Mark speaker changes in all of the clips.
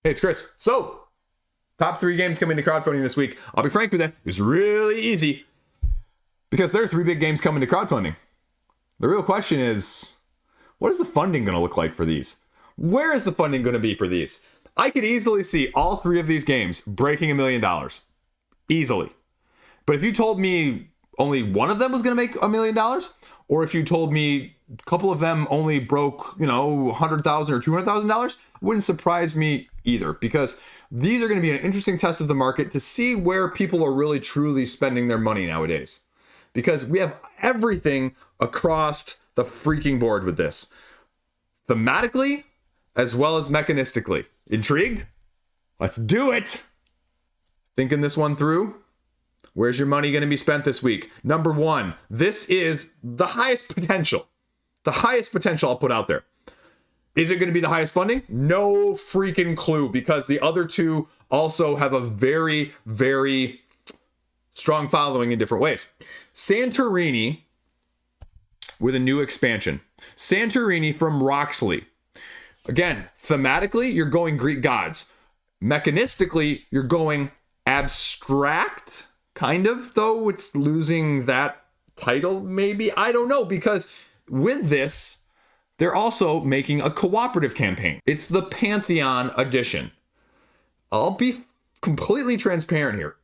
Speaker 1: Hey, it's Chris. So, top 3 games coming to crowdfunding this week. I'll be frank with you, it's really easy because there are 3 big games coming to crowdfunding. The real question is, what is the funding going to look like for these? Where is the funding going to be for these? I could easily see all 3 of these games breaking $1 million. Easily. But if you told me only one of them was going to make $1 million, or if you told me a couple of them only broke, $100,000 or $200,000, wouldn't surprise me either, because these are going to be an interesting test of the market to see where people are really truly spending their money nowadays. Because we have everything across the freaking board with this. Thematically, as well as mechanistically. Intrigued? Let's do it! Thinking this one through? Where's your money going to be spent this week? Number 1, this is the highest potential. The highest potential I'll put out there. Is it going to be the highest funding? No freaking clue, because the other 2 also have a very, very strong following in different ways. Santorini with a new expansion. Santorini from Roxley. Again, thematically, you're going Greek gods. Mechanistically, you're going abstract, kind of, though it's losing that title, maybe. I don't know, because with this, they're also making a cooperative campaign. It's the Pantheon edition. I'll be completely transparent here.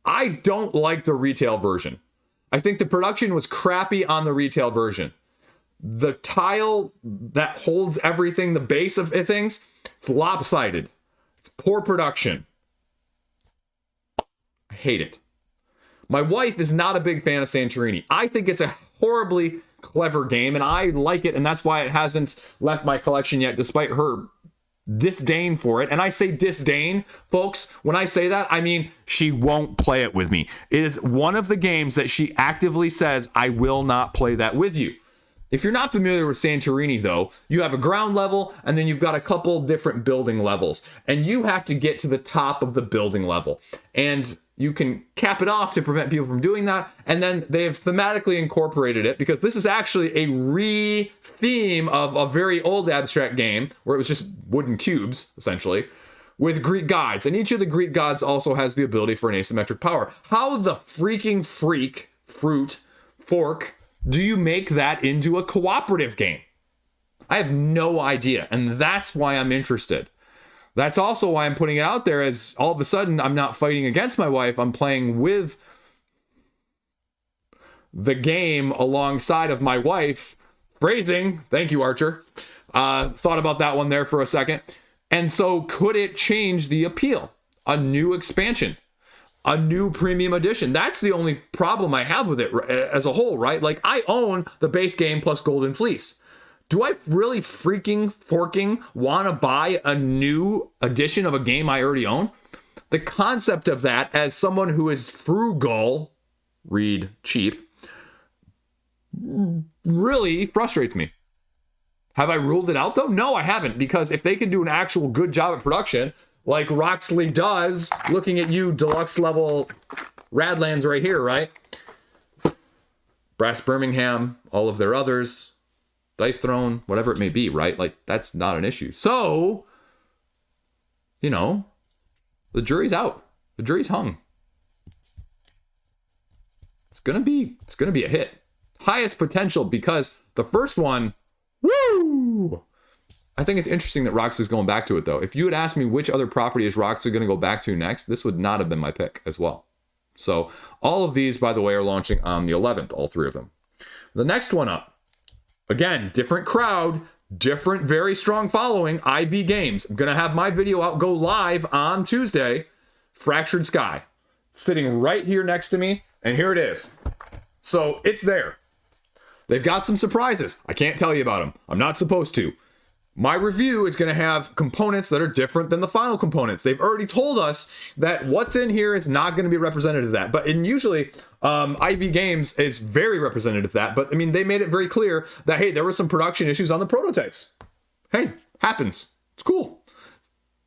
Speaker 1: I don't like the retail version. I think the production was crappy on the retail version. The tile that holds everything, the base of things, it's lopsided. It's poor production. I hate it. My wife is not a big fan of Santorini. I think it's a horribly clever game, and I like it, and that's why it hasn't left my collection yet, despite her disdain for it. And I say disdain, folks. When I say that, I mean she won't play it with me. It is one of the games that she actively says, I will not play that with you. If you're not familiar with Santorini, though, you have a ground level, and then you've got a couple different building levels, and you have to get to the top of the building level. And you can cap it off to prevent people from doing that. And then they've thematically incorporated it, because this is actually a re-theme of a very old abstract game where it was just wooden cubes, essentially, with Greek gods. And each of the Greek gods also has the ability for an asymmetric power. How the freaking fork, do you make that into a cooperative game? I have no idea. And that's why I'm interested. That's also why I'm putting it out there, as all of a sudden I'm not fighting against my wife. I'm playing with the game alongside of my wife. Phrasing. Thank you, Archer. Thought about that one there for a second. And so could it change the appeal? A new expansion, a new premium edition. That's the only problem I have with it as a whole, right? Like, I own the base game plus Golden Fleece. Do I really forking want to buy a new edition of a game I already own? The concept of that, as someone who is frugal, read cheap, really frustrates me. Have I ruled it out, though? No, I haven't, because if they can do an actual good job at production, like Roxley does, looking at you, deluxe level Radlands right here, right? Brass Birmingham, all of their others, Dice Throne, whatever it may be, right? Like, that's not an issue. So, the jury's out. The jury's hung. It's gonna be a hit. Highest potential, because the first one, woo! I think it's interesting that Roxley's going back to it, though. If you had asked me which other property is Roxley going to go back to next, this would not have been my pick as well. So all of these, by the way, are launching on the 11th, all 3 of them. The next one up, again, different crowd, different, very strong following, IV Games. I'm going to have my video out, go live on Tuesday. Fractured Sky, sitting right here next to me, and here it is. So it's there. They've got some surprises. I can't tell you about them. I'm not supposed to. My review is going to have components that are different than the final components. They've already told us that what's in here is not going to be representative of that. But usually, IV Games is very representative of that. But, I mean, they made it very clear that, hey, there were some production issues on the prototypes. Hey, happens. It's cool.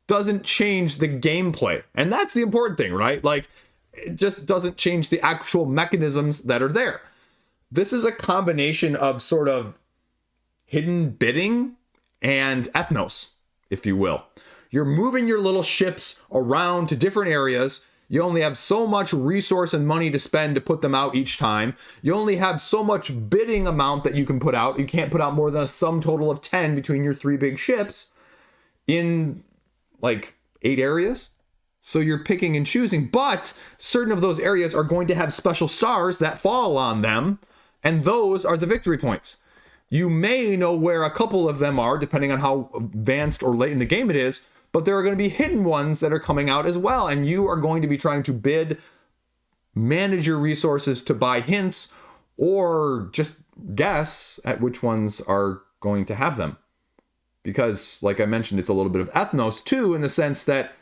Speaker 1: Doesn't change the gameplay. And that's the important thing, right? Like, it just doesn't change the actual mechanisms that are there. This is a combination of sort of hidden bidding and ethnos, if you will. You're moving your little ships around to different areas. You only have so much resource and money to spend to put them out each time. You only have so much bidding amount that you can put out. You can't put out more than a sum total of 10 between your 3 big ships in like 8 areas. So you're picking and choosing, but certain of those areas are going to have special stars that fall on them, and those are the victory points. You may know where a couple of them are, depending on how advanced or late in the game it is, but there are going to be hidden ones that are coming out as well, and you are going to be trying to bid, manage your resources to buy hints, or just guess at which ones are going to have them. Because, like I mentioned, it's a little bit of ethnos too, in the sense that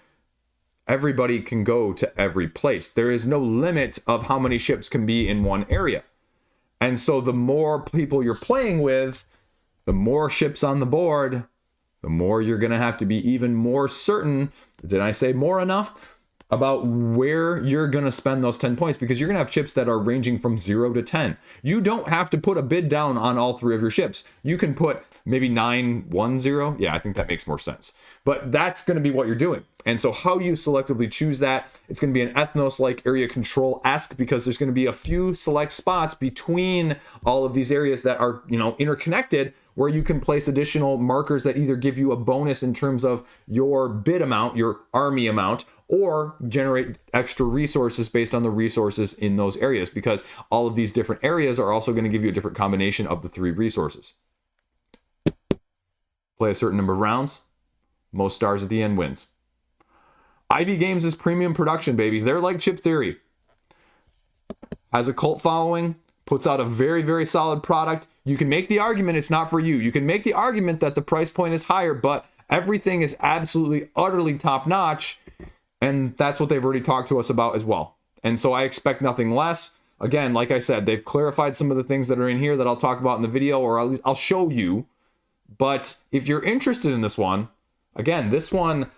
Speaker 1: everybody can go to every place. There is no limit of how many ships can be in one area. And so the more people you're playing with, the more ships on the board, the more you're going to have to be even more certain, did I say more enough, about where you're going to spend those 10 points, because you're going to have ships that are ranging from 0 to 10. You don't have to put a bid down on all 3 of your ships. You can put maybe 9, 1, 0. Yeah, I think that makes more sense. But that's going to be what you're doing. And so how you selectively choose that, it's going to be an ethnos-like area control-esque, because there's going to be a few select spots between all of these areas that are, interconnected, where you can place additional markers that either give you a bonus in terms of your bid amount, your army amount, or generate extra resources based on the resources in those areas, because all of these different areas are also going to give you a different combination of the 3 resources. Play a certain number of rounds, most stars at the end wins. Ivy Games is premium production, baby. They're like Chip Theory. Has a cult following, puts out a very, very solid product. You can make the argument it's not for you. You can make the argument that the price point is higher, but everything is absolutely, utterly top-notch, and that's what they've already talked to us about as well. And so I expect nothing less. Again, like I said, they've clarified some of the things that are in here that I'll talk about in the video, or at least I'll show you. But if you're interested in this one, again, this one,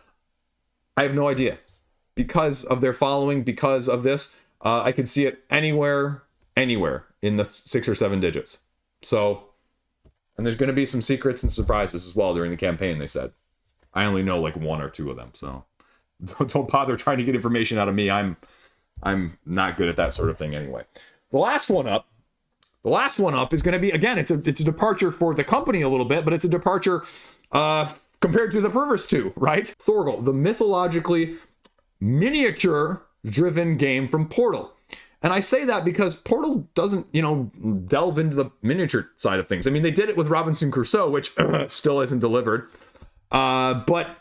Speaker 1: I have no idea. Because of their following, because of this, I could see it anywhere in the 6 or 7 digits. So, and there's going to be some secrets and surprises as well during the campaign, they said. I only know like 1 or 2 of them, so don't bother trying to get information out of me. I'm not good at that sort of thing anyway. The last one up is going to be, again, it's a departure for the company a little bit, but it's a departure compared to the previous 2, right? Thorgal, the mythologically miniature-driven game from Portal. And I say that because Portal doesn't, delve into the miniature side of things. I mean, they did it with Robinson Crusoe, which still isn't delivered. But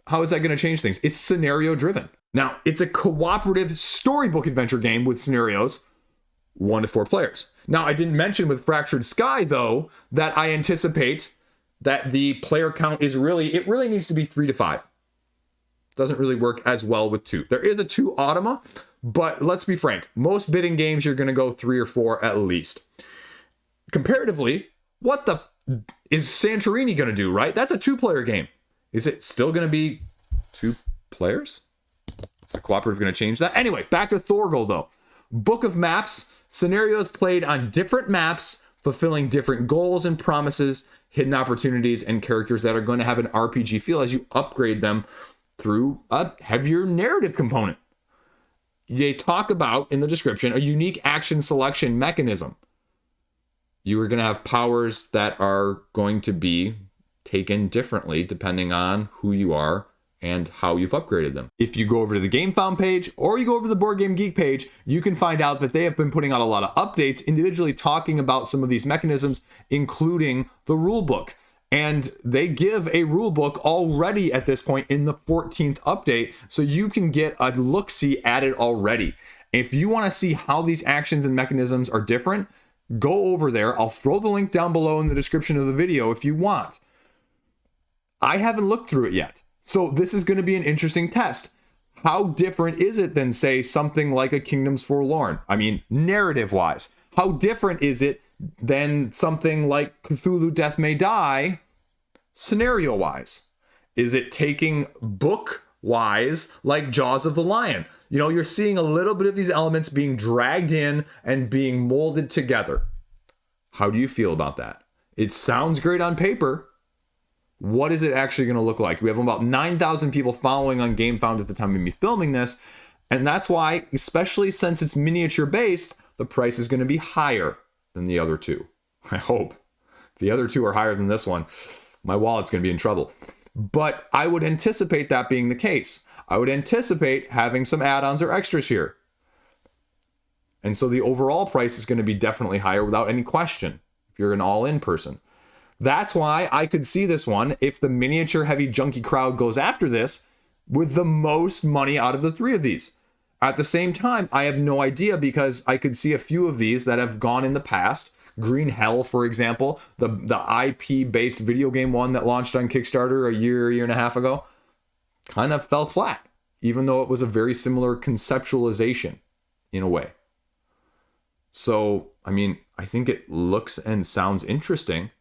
Speaker 1: how is that going to change things? It's scenario-driven. Now, it's a cooperative storybook adventure game with scenarios, 1 to 4 players. Now, I didn't mention with Fractured Sky, though, that I anticipate that the player count is really needs to be 3 to 5. Doesn't really work as well with 2. There is a 2 Automa, but let's be frank. Most bidding games, you're going to go 3 or 4 at least. Comparatively, what the is Santorini going to do, right? That's a 2-player game. Is it still going to be 2 players? Is the cooperative going to change that? Anyway, back to Thorgal, though. Book of maps, scenarios played on different maps, fulfilling different goals and promises, hidden opportunities, and characters that are going to have an RPG feel as you upgrade them through a heavier narrative component. They talk about, in the description, a unique action selection mechanism. You are going to have powers that are going to be taken differently depending on who you are and how you've upgraded them. If you go over to the GameFound page or you go over to the Board Game Geek page, you can find out that they have been putting out a lot of updates individually talking about some of these mechanisms, including the rulebook. And they give a rulebook already at this point in the 14th update, so you can get a look-see at it already. If you want to see how these actions and mechanisms are different, go over there. I'll throw the link down below in the description of the video if you want. I haven't looked through it yet, so this is going to be an interesting test. How different is it than, say, something like a Kingdoms Forlorn? I mean, narrative-wise. How different is it than something like Cthulhu Death May Die, scenario-wise? Is it taking book-wise like Jaws of the Lion? You're seeing a little bit of these elements being dragged in and being molded together. How do you feel about that? It sounds great on paper. What is it actually going to look like? We have about 9,000 people following on GameFound at the time of me filming this. And that's why, especially since it's miniature based, the price is going to be higher than the other two. I hope. If the other two are higher than this one, my wallet's going to be in trouble. But I would anticipate that being the case. I would anticipate having some add-ons or extras here. And so the overall price is going to be definitely higher without any question if you're an all-in person. That's why I could see this one, if the miniature heavy junkie crowd goes after this, with the most money out of the three of these. At the same time, I have no idea, because I could see a few of these that have gone in the past. Green Hell, for example, the IP-based video game one that launched on Kickstarter a year and a half ago, kind of fell flat, even though it was a very similar conceptualization in a way. So, I mean, I think it looks and sounds interesting.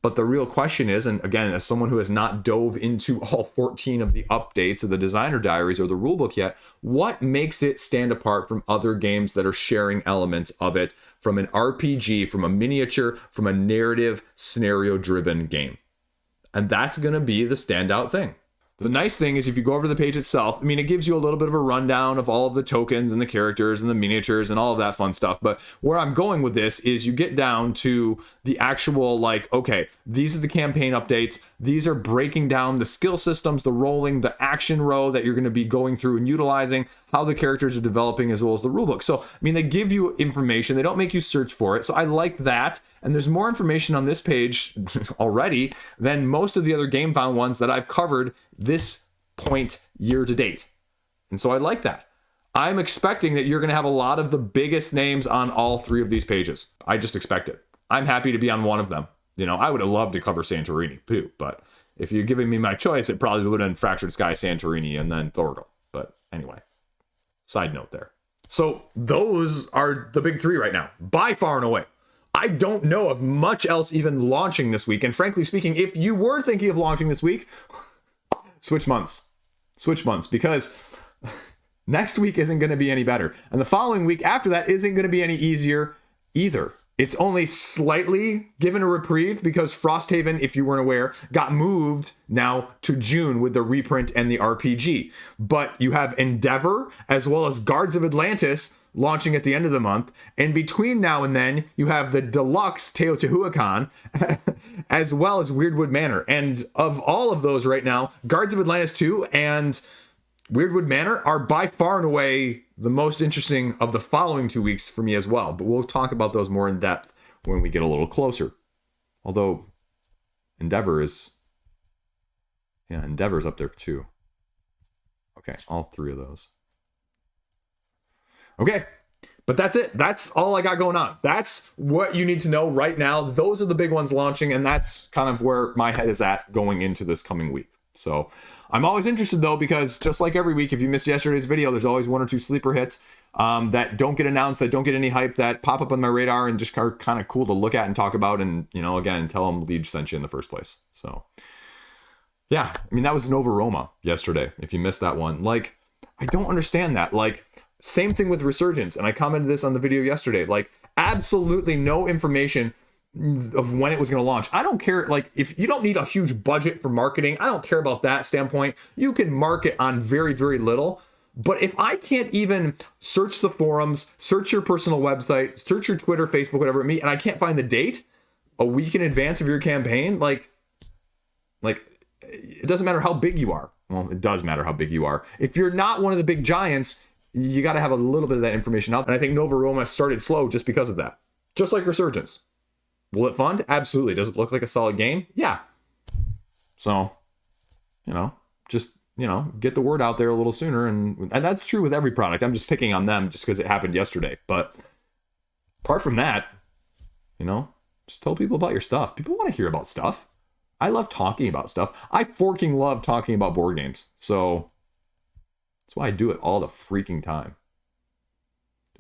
Speaker 1: But the real question is, and again, as someone who has not dove into all 14 of the updates of the designer diaries or the rulebook yet, what makes it stand apart from other games that are sharing elements of it, from an RPG, from a miniature, from a narrative, scenario-driven game? And that's going to be the standout thing. The nice thing is, if you go over to the page itself, I mean, it gives you a little bit of a rundown of all of the tokens and the characters and the miniatures and all of that fun stuff. But where I'm going with this is you get down to the actual, like, okay, these are the campaign updates. These are breaking down the skill systems, the rolling, the action row that you're going to be going through and utilizing, how the characters are developing, as well as the rulebook. So, I mean, they give you information. They don't make you search for it. So I like that. And there's more information on this page already than most of the other GameFound ones that I've covered this point year to date. And so I like that. I'm expecting that you're going to have a lot of the biggest names on all three of these pages. I just expect it. I'm happy to be on one of them. You know, I would have loved to cover Santorini too, but if you're giving me my choice, it probably would have been Fractured Sky, Santorini, and then Thorgal. But anyway, side note there. So those are the big three right now, by far and away. I don't know of much else even launching this week. And frankly speaking, if you were thinking of launching this week, switch months, because next week isn't going to be any better. And the following week after that isn't going to be any easier either. It's only slightly given a reprieve because Frosthaven, if you weren't aware, got moved now to June with the reprint and the RPG. But you have Endeavor as well as Guards of Atlantis launching at the end of the month. And between now and then, you have the deluxe Teotihuacan, as well as Weirdwood Manor. And of all of those right now, Guards of Atlantis 2 and Weirdwood Manor are by far and away the most interesting of the following 2 weeks for me as well. But we'll talk about those more in depth when we get a little closer. Although Endeavor's up there too. Okay, all three of those. Okay, but that's it. That's all I got going on. That's what you need to know right now. Those are the big ones launching, and that's kind of where my head is at going into this coming week. So I'm always interested, though, because just like every week, if you missed yesterday's video, there's always one or two sleeper hits that don't get announced, that don't get any hype, that pop up on my radar and just are kind of cool to look at and talk about. And, you know, again, tell them Liege sent you in the first place. So, yeah, I mean, that was Nova Roma yesterday. If you missed that one, like, I don't understand that. Like, same thing with Resurgence. And I commented this on the video yesterday, like, absolutely no information of when it was going to launch. I don't care. Like, if you don't need a huge budget for marketing, I don't care about that standpoint. You can market on very, very little. But if I can't even search the forums, search your personal website, search your Twitter, Facebook, whatever it may be, and I can't find the date a week in advance of your campaign, like it doesn't matter how big you are. Well, it does matter how big you are. If you're not one of the big giants, you got to have a little bit of that information out. And I think Nova Roma started slow just because of that. Just like Resurgence. Will it fund? Absolutely. Does it look like a solid game? Yeah. So, just, get the word out there a little sooner. And that's true with every product. I'm just picking on them just because it happened yesterday. But apart from that, just tell people about your stuff. People want to hear about stuff. I love talking about stuff. I forking love talking about board games. So that's why I do it all the freaking time.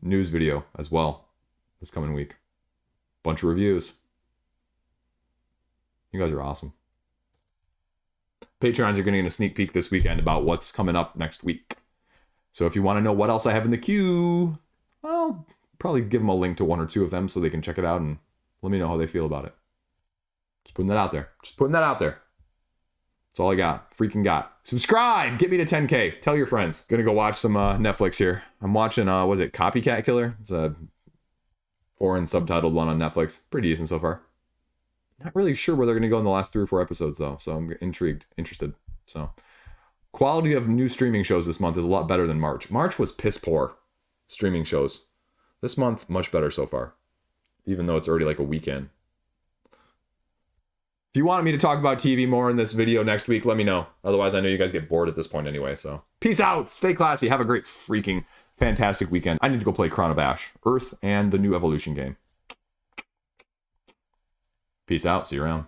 Speaker 1: News video as well this coming week. Bunch of reviews. You guys are awesome. Patrons are getting a sneak peek this weekend about what's coming up next week. So if you want to know what else I have in the queue, I'll probably give them a link to one or two of them so they can check it out and let me know how they feel about it. Just putting that out there. That's all I got. Freaking got. Subscribe! Get me to 10K. Tell your friends. Gonna go watch some Netflix here. I'm watching, was it Copycat Killer? It's a foreign subtitled one on Netflix. Pretty decent so far. Not really sure where they're gonna go in the last 3 or 4 episodes though, so I'm intrigued, interested. So, quality of new streaming shows this month is a lot better than March. March was piss poor streaming shows. This month, much better so far, even though it's already like a weekend. If you wanted me to talk about TV more in this video next week, let me know. Otherwise, I know you guys get bored at this point anyway, so. Peace out. Stay classy. Have a great freaking fantastic weekend. I need to go play Crown of Ash, Earth, and the new Evolution game. Peace out. See you around.